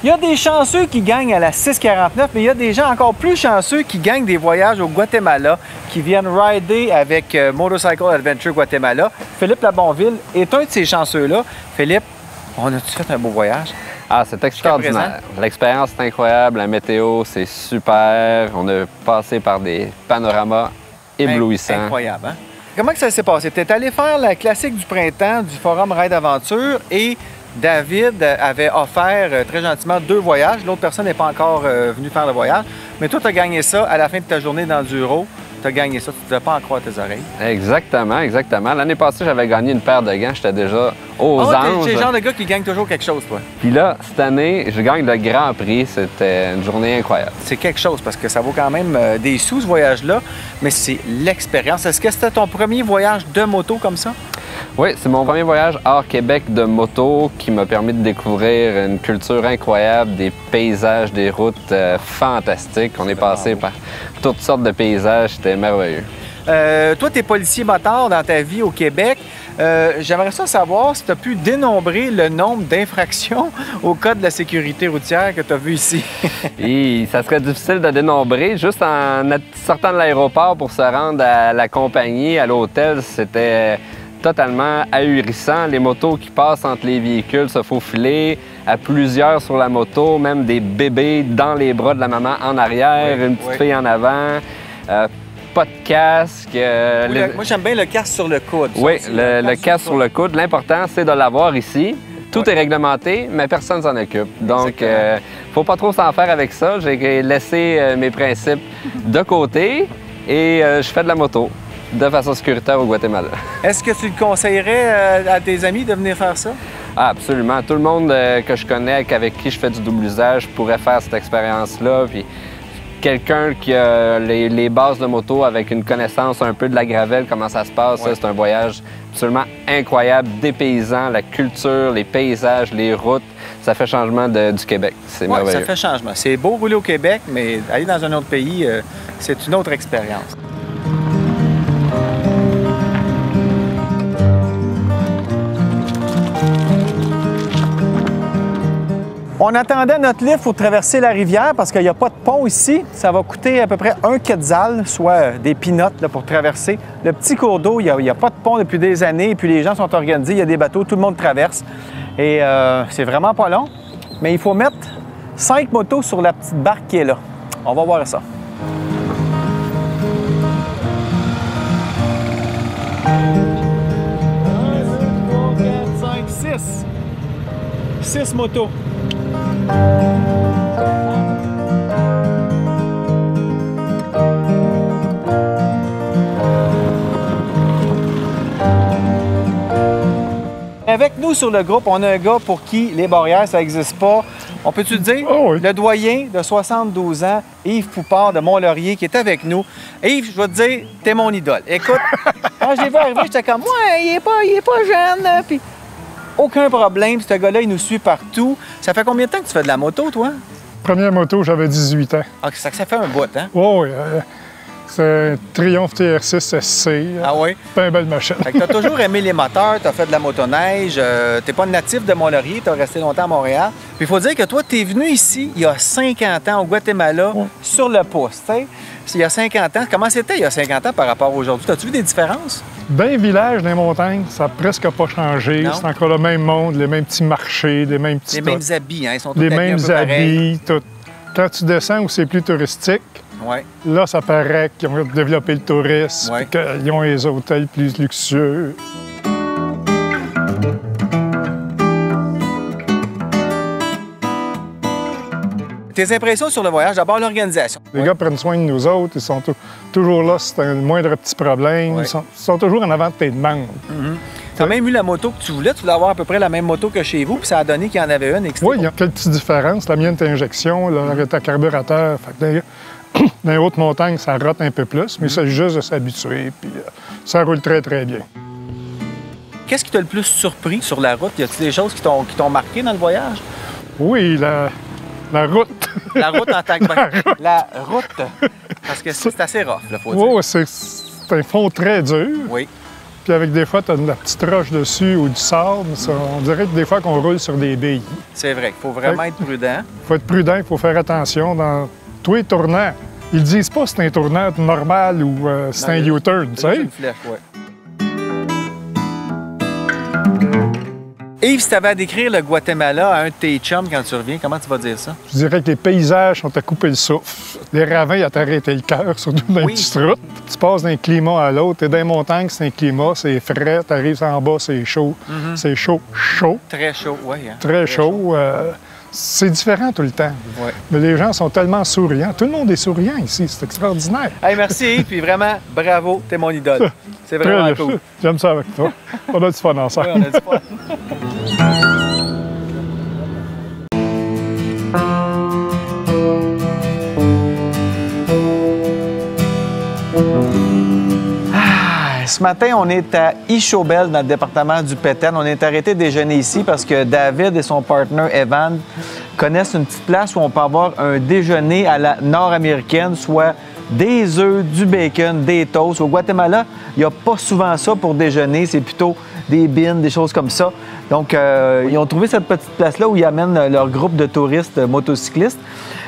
Il y a des chanceux qui gagnent à la 649, mais il y a des gens encore plus chanceux qui gagnent des voyages au Guatemala, qui viennent rider avec Motorcycle Adventure Guatemala. Philippe Labonville est un de ces chanceux-là. Philippe, on a-tu fait un beau voyage? Ah, c'est extraordinaire. L'expérience est incroyable, la météo, c'est super. On a passé par des panoramas éblouissants. Incroyable, hein? Comment que ça s'est passé? Tu es allé faire la classique du printemps du Forum Ride Aventure et David avait offert très gentiment 2 voyages. L'autre personne n'est pas encore venue faire le voyage. Mais toi, tu as gagné ça à la fin de ta journée d'enduro. Tu as gagné ça, tu ne devais pas en croire tes oreilles. Exactement, exactement. L'année passée, j'avais gagné une paire de gants. J'étais déjà aux anges. T'es le genre de gars qui gagne toujours quelque chose, toi. Puis là, cette année, je gagne le Grand Prix. C'était une journée incroyable. C'est quelque chose parce que ça vaut quand même des sous, ce voyage-là. Mais c'est l'expérience. Est-ce que c'était ton premier voyage de moto comme ça? Oui, c'est mon premier voyage hors Québec de moto qui m'a permis de découvrir une culture incroyable, des paysages, des routes fantastiques. On est passé par toutes sortes de paysages, c'était merveilleux. Toi, tu es policier motard dans ta vie au Québec. J'aimerais ça savoir si tu as pu dénombrer le nombre d'infractions au Code de la sécurité routière que tu as vu ici. Et ça serait difficile de dénombrer. Juste en sortant de l'aéroport pour se rendre à la compagnie, à l'hôtel, c'était totalement ahurissant. Les motos qui passent entre les véhicules se faufiler, à plusieurs sur la moto, même des bébés dans les bras de la maman en arrière, une petite fille en avant, pas de casque. Moi, j'aime bien le casque sur le coude. Oui, le casque sur le coude. L'important, c'est de l'avoir ici. Tout est réglementé, mais personne ne s'en occupe. Donc, il ne faut pas trop s'en faire avec ça. J'ai laissé mes principes de côté et je fais de la moto de façon sécuritaire au Guatemala. Est-ce que tu le conseillerais à tes amis de venir faire ça? Ah, absolument. Tout le monde que je connais, avec qui je fais du double usage, pourrait faire cette expérience-là. Puis quelqu'un qui a les bases de moto avec une connaissance un peu de la gravelle, comment ça se passe, c'est un voyage absolument incroyable, dépaysant, la culture, les paysages, les routes. Ça fait changement du Québec. C'est merveilleux. Ça fait changement. C'est beau rouler au Québec, mais aller dans un autre pays, c'est une autre expérience. On attendait notre lift pour traverser la rivière parce qu'il n'y a pas de pont ici. Ça va coûter à peu près 1 quetzal, soit des peanuts pour traverser. Le petit cours d'eau, il n'y a pas de pont depuis des années. Et puis les gens sont organisés, il y a des bateaux, tout le monde traverse. Et c'est vraiment pas long. Mais il faut mettre 5 motos sur la petite barque qui est là. On va voir ça. 6 motos. Avec nous sur le groupe, on a un gars pour qui les barrières, ça n'existe pas. On peut-tu le dire? Oh oui. Le doyen de 72 ans, Yves Poupard de Mont-Laurier, qui est avec nous. Yves, je vais te dire, t'es mon idole. Écoute, quand je l'ai vu arriver, j'étais comme, ouais, il est pas jeune. Puis aucun problème, ce gars-là, il nous suit partout. Ça fait combien de temps que tu fais de la moto, toi? Première moto, j'avais 18 ans. Ah, ça fait un bout, hein? Oh, oui. C'est un Triumph TR6 SC. Ah oui? C'est une belle machine. Fait que t'as toujours aimé les moteurs, t'as fait de la motoneige, t'es pas natif de Mont-Laurier, t'as resté longtemps à Montréal. Puis il faut dire que toi, t'es venu ici il y a 50 ans au Guatemala, sur le pouce, tu sais. Il y a 50 ans, comment c'était il y a 50 ans par rapport à aujourd'hui? T'as-tu vu des différences? Dans les villages, dans les montagnes, ça n'a presque pas changé. C'est encore le même monde, les mêmes petits marchés, les mêmes petits... Les mêmes habits, hein? Ils sont tous les habillés mêmes un peu pareil. habits, tout. Quand tu descends où c'est plus touristique, là, ça paraît qu'ils ont développé le tourisme, qu'ils ont les hôtels plus luxueux. Tes impressions sur le voyage, d'abord l'organisation. Les gars prennent soin de nous autres, ils sont toujours là si t'as un moindre petit problème, ils sont toujours en avant de tes demandes. Tu as même eu la moto que tu voulais avoir à peu près la même moto que chez vous, puis ça a donné qu'il y en avait une. Oui, il y a quelques petites différences. La mienne est injection, là, est à carburateur. Fait que dans les hautes montagnes, ça rote un peu plus, mais il s'agit juste de s'habituer, puis ça roule très, très bien. Qu'est-ce qui t'a le plus surpris sur la route? Y a-t-il des choses qui t'ont marqué dans le voyage? Oui, la route. La route en tant que... La route, parce que c'est assez rough, il faut dire. Oui, c'est un fond très dur. Oui. puis avec des fois, tu as de la petite roche dessus ou du sable. On dirait que des fois qu'on roule sur des billes. C'est vrai qu'il faut vraiment être prudent. Il faut être prudent, il faut faire attention dans tous les tournants. Ils disent pas si c'est un tournant normal ou c'est un U-turn, tu sais. Une flèche, ouais. Yves, si tu avais à décrire le Guatemala à un de tes chums quand tu reviens, comment tu vas dire ça? Je dirais que les paysages sont à couper le souffle. Les ravins, ils t'arrêté le cœur, surtout dans les petites routes. Tu passes d'un climat à l'autre. Tu es dans les montagnes, c'est un climat, c'est frais. Tu arrives en bas, c'est chaud. C'est chaud, chaud. Très chaud, oui. Hein? Très chaud. C'est différent tout le temps. Ouais. Mais les gens sont tellement souriants. Tout le monde est souriant ici. C'est extraordinaire. Hey, merci Yves, puis vraiment, bravo, t'es mon idole. C'est vraiment cool. J'aime ça avec toi. On a du fun ensemble. Oui, on a du fun. Ce matin, on est à Ischobel, dans le département du Petén. On est arrêté déjeuner ici parce que David et son partenaire Evan connaissent une petite place où on peut avoir un déjeuner à la nord-américaine, soit des œufs, du bacon, des toasts. Au Guatemala, il n'y a pas souvent ça pour déjeuner. C'est plutôt des beans, des choses comme ça. Donc, ils ont trouvé cette petite place-là où ils amènent leur groupe de touristes motocyclistes.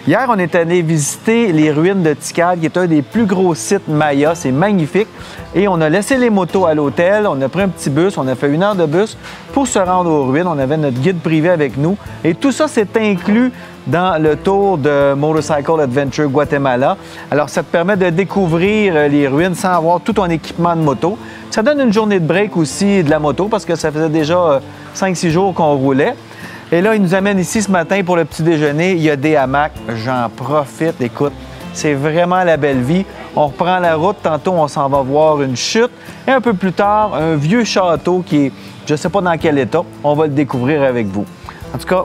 Hier, on est allé visiter les ruines de Tikal, qui est un des plus gros sites Maya. C'est magnifique. Et on a laissé les motos à l'hôtel. On a pris un petit bus. On a fait 1 heure de bus pour se rendre aux ruines. On avait notre guide privé avec nous. Et tout ça, c'est inclus dans le tour de Motorcycle Adventure Guatemala. Alors, ça te permet de découvrir les ruines sans avoir tout ton équipement de moto. Ça donne une journée de break aussi de la moto parce que ça faisait déjà 5-6 jours qu'on roulait. Et là, ils nous amènent ici ce matin pour le petit déjeuner. Il y a des hamacs. J'en profite. Écoute, c'est vraiment la belle vie. On reprend la route. Tantôt, on s'en va voir une chute. Et un peu plus tard, un vieux château qui est, je ne sais pas dans quel état. On va le découvrir avec vous. En tout cas,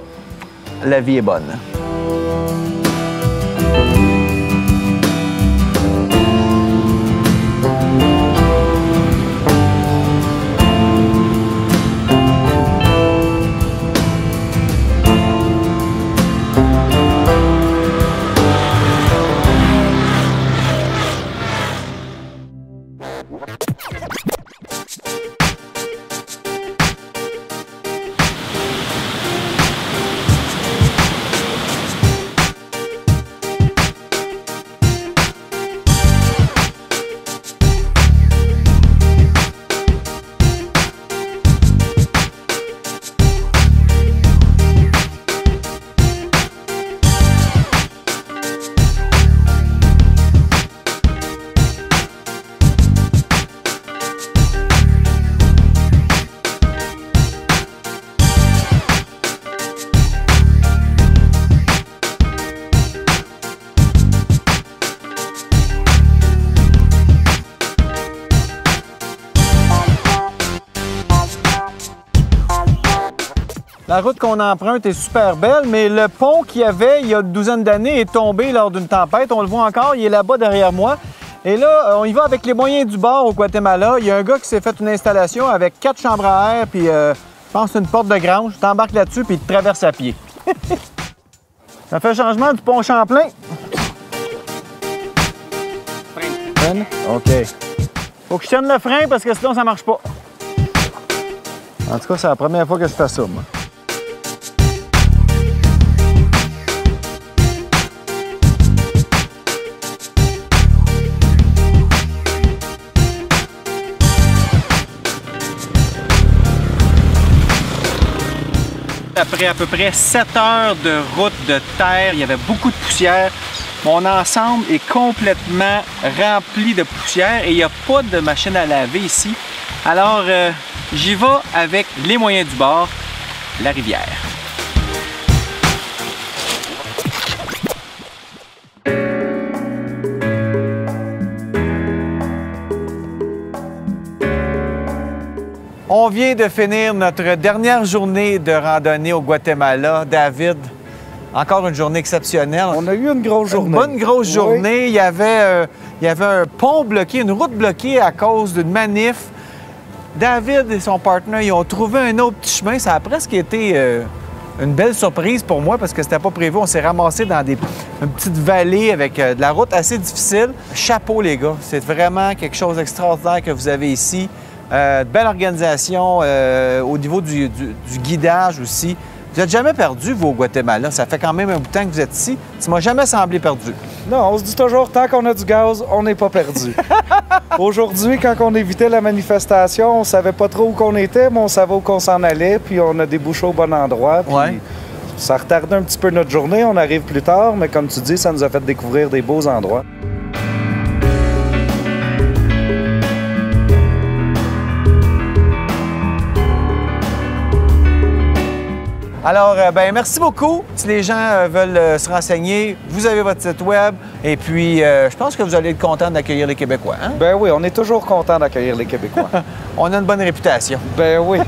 la vie est bonne. La route qu'on emprunte est super belle, mais le pont qu'il y avait il y a une douzaine d'années est tombé lors d'une tempête. On le voit encore, il est là-bas derrière moi. Et là, on y va avec les moyens du bord au Guatemala. Il y a un gars qui s'est fait une installation avec 4 chambres à air, puis je pense une porte de grange. Tu t'embarques là-dessus, puis il te traverse à pied. Ça fait changement du pont Champlain. Freine. OK. Faut que je tienne le frein parce que sinon, ça marche pas. En tout cas, c'est la première fois que je fais ça, moi. Après à peu près 7 heures de route de terre, il y avait beaucoup de poussière. Mon ensemble est complètement rempli de poussière et il n'y a pas de machine à laver ici. Alors, j'y vais avec les moyens du bord, la rivière. On vient de finir notre dernière journée de randonnée au Guatemala. David, encore une journée exceptionnelle. On a eu une grosse journée. Une bonne grosse journée. Oui. Il y avait un pont bloqué, une route bloquée à cause d'une manif. David et son partenaire, ils ont trouvé un autre petit chemin. Ça a presque été une belle surprise pour moi parce que c'était pas prévu. On s'est ramassé dans une petite vallée avec de la route assez difficile. Chapeau, les gars. C'est vraiment quelque chose d'extraordinaire que vous avez ici. de belle organisation au niveau du guidage aussi. Vous n'êtes jamais perdu, vous, au Guatemala. Ça fait quand même un bout de temps que vous êtes ici. Ça ne m'a jamais semblé perdu. Non, on se dit toujours, tant qu'on a du gaz, on n'est pas perdu. Aujourd'hui, quand on évitait la manifestation, on savait pas trop où qu'on était, mais on savait où qu'on s'en allait, puis on a débouché au bon endroit. Puis Ouais. ça retardait un petit peu notre journée, on arrive plus tard, mais comme tu dis, ça nous a fait découvrir des beaux endroits. Alors, ben merci beaucoup. Si les gens veulent se renseigner, vous avez votre site web. Et puis, je pense que vous allez être content d'accueillir les Québécois. Hein? Ben oui, on est toujours content d'accueillir les Québécois. On a une bonne réputation. Ben oui.